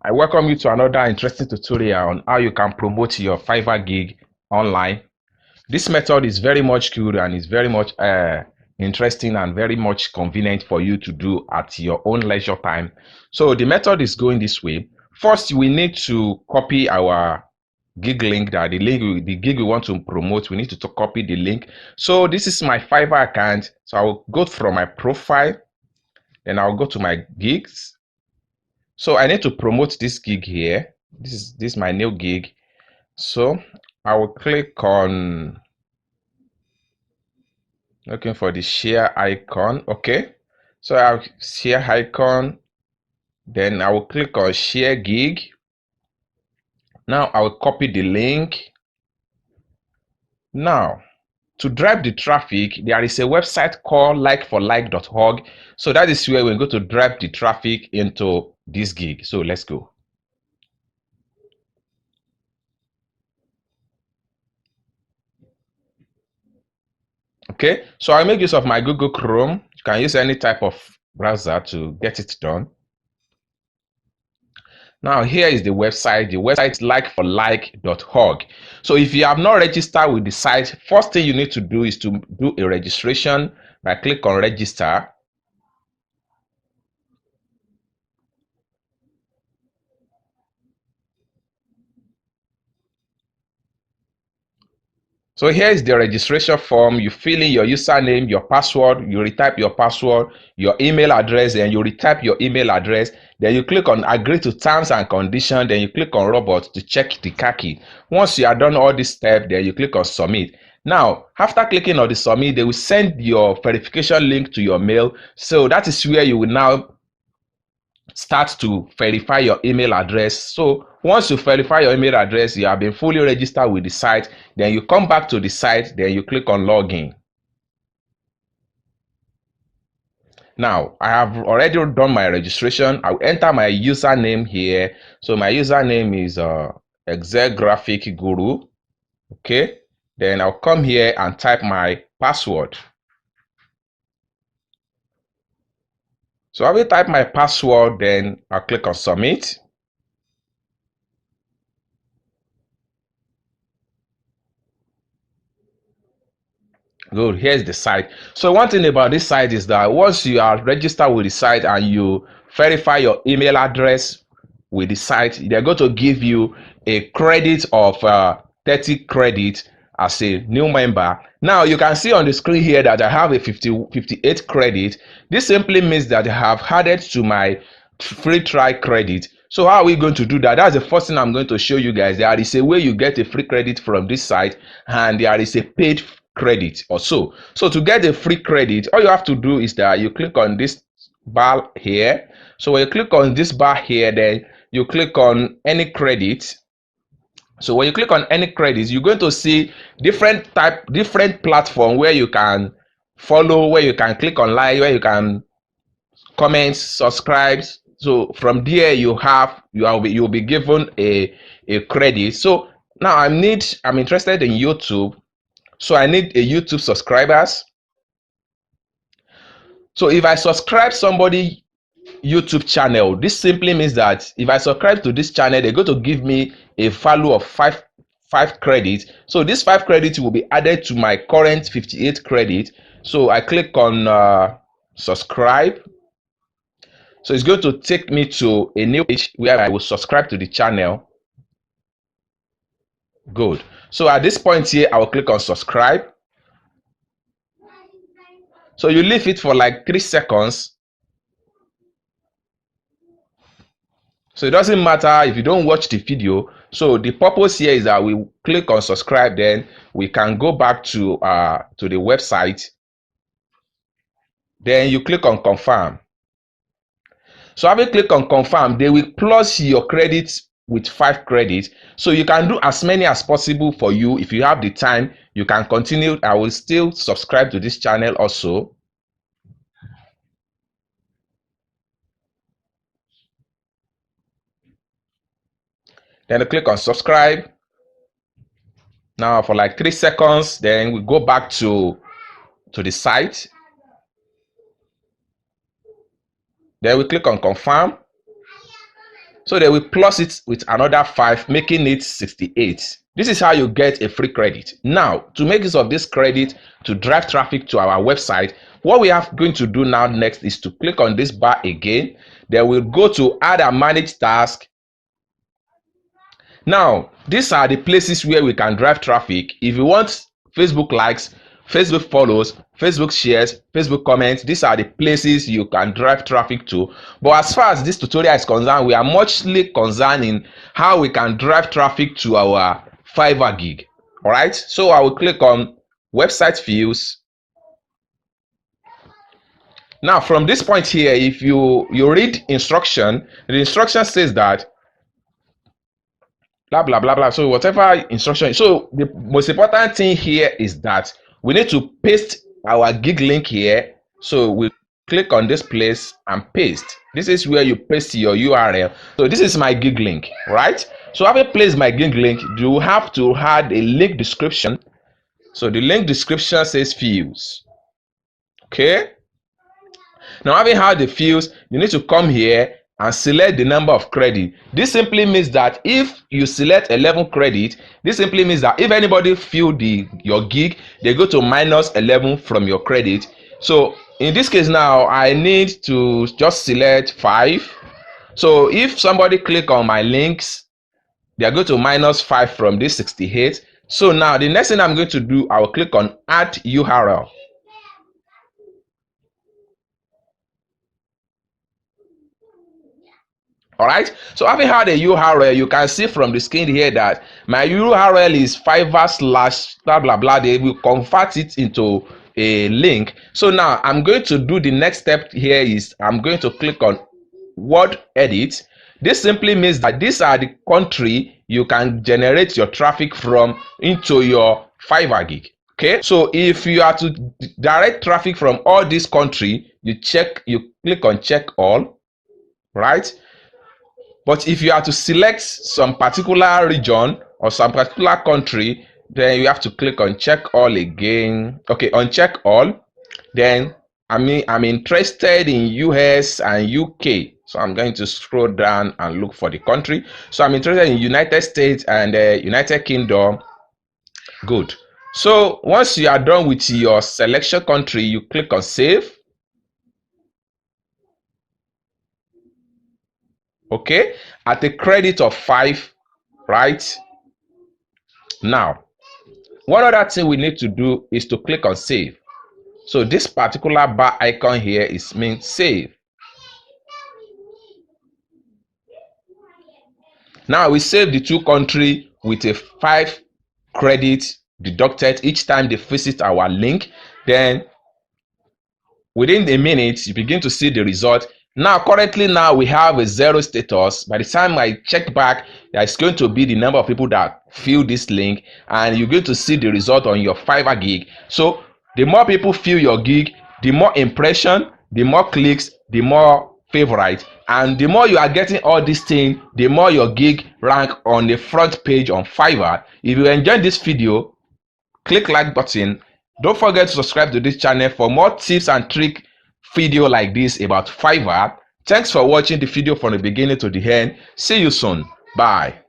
I welcome you to another interesting tutorial on how you can promote your Fiverr gig online. This method is very much good and is very much interesting and very much convenient for you to do at your own leisure time. So the method is going this way. First, we need to copy our gig link, that the gig we want to promote. We need to copy the link. So this is my Fiverr account. So I will go from my profile, then I'll go to my gigs. So I need to promote this gig here. This is my new gig. So I will click on looking for the share icon. Okay. So I have share icon. Then I will click on share gig. Now I will copy the link. Now to drive the traffic, there is a website called likeforlike.org. So that is where we're going to drive the traffic into this gig. So let's go. Okay, so I make use of my Google Chrome. You can use any type of browser to get it done. Now here is the website. The website is likeforlike.org. So if you have not registered with the site, first thing you need to do is to do a registration by click on register. So here is the registration form. You fill in your username, your password, you retype your password, your email address, and you retype your email address. Then you click on agree to terms and conditions. Then you click on robot to check the key. Once you are done all these steps, then you click on submit. Now, after clicking on the submit, they will send your verification link to your mail. So that is where you will now start to verify your email address. So once you verify your email address, you have been fully registered with the site. Then you come back to the site, then you click on login. Now I have already done my registration. I'll enter my username here. So my username is Excel Graphic Guru. Okay, then I'll come here and type my password. So I will type my password, then I'll click on submit. Good, here's the site. So one thing about this site is that once you are registered with the site and you verify your email address with the site, they're going to give you a credit of 30 credit as a new member. Now you can see on the screen here that I have a 58 credit. This simply means that I have added to my free trial credit. So how are we going to do that? That's the first thing I'm going to show you guys. There is a way you get a free credit from this site, and there is a paid credit also. So to get a free credit, all you have to do is that you click on this bar here. So when you click on this bar here, then you click on any credit. So when you click on any credits, you're going to see different platform where you can follow, where you can click on like, where you can comment, subscribe. So from there you'll be given a credit. So now I'm interested in YouTube. So I need a YouTube subscribers. So if I subscribe somebody YouTube channel, this simply means that if I subscribe to this channel, they're going to give me a value of five credits. So this 5 credits will be added to my current 58 credit. So I click on subscribe. So it's going to take me to a new page where I will subscribe to the channel. Good. So at this point here, I will click on subscribe. So you leave it for like 3 seconds. So it doesn't matter if you don't watch the video. So the purpose here is that we click on subscribe, then we can go back to the website. Then you click on confirm. So having click on confirm, they will plus your credits with 5 credits. So you can do as many as possible for you. If you have the time, you can continue. I will still subscribe to this channel also. Then you click on subscribe. Now for like 3 seconds, then we go back to the site. Then we click on confirm. So they will plus it with another 5, making it 68. This is how you get a free credit. Now, to make use of this credit to drive traffic to our website, what we are going to do now next is to click on this bar again. Then we'll go to add and manage task. Now, these are the places where we can drive traffic. If you want Facebook likes, Facebook follows, Facebook shares, Facebook comments, these are the places you can drive traffic to. But as far as this tutorial is concerned, we are muchly concerned in how we can drive traffic to our Fiverr gig. All right, so I will click on website views. Now, from this point here, if you read instruction, the instruction says that blah blah blah blah. So whatever instruction. So the most important thing here is that we need to paste our gig link here. So we click on this place and paste. This is where you paste your URL. So this is my gig link, right? So having placed my gig link, you have to add a link description. So the link description says fields. Okay. Now having had the fields, you need to come here and select the number of credit. This simply means that if you select 11 credit, this simply means that if anybody fill your gig, they go to minus 11 from your credit. So in this case now, I need to just select 5. So if somebody click on my links, they are going to minus 5 from this 68. So now the next thing I'm going to do, I will click on add URL. All right, so having had a URL, you can see from the screen here that my URL is Fiverr / blah blah blah. They will convert it into a link. So now I'm going to do the next step here is I'm going to click on word edit. This simply means that these are the country you can generate your traffic from into your Fiverr gig. Okay, so if you are to direct traffic from all this country, you click on check all, right? But if you are to select some particular region or some particular country, then you have to click on check all again. Okay, on check all. Then I'm interested in US and UK. So I'm going to scroll down and look for the country. So I'm interested in United States and United Kingdom. Good. So once you are done with your selection country, you click on save. Okay, at a credit of 5, right? Now, one other thing we need to do is to click on save. So this particular bar icon here is meant save. Now we save the 2 country with a 5 credit deducted each time they visit our link. Then within a minute, you begin to see the result. Now, currently now we have a 0 status. By the time I check back, there's going to be the number of people that fill this link, and you're going to see the result on your Fiverr gig. So the more people fill your gig, the more impression, the more clicks, the more favorite, and the more you are getting all these things, the more your gig rank on the front page on Fiverr. If you enjoyed this video, click like button. Don't forget to subscribe to this channel for more tips and tricks video like this about Fiverr. Thanks for watching the video from the beginning to the end. See you soon. Bye.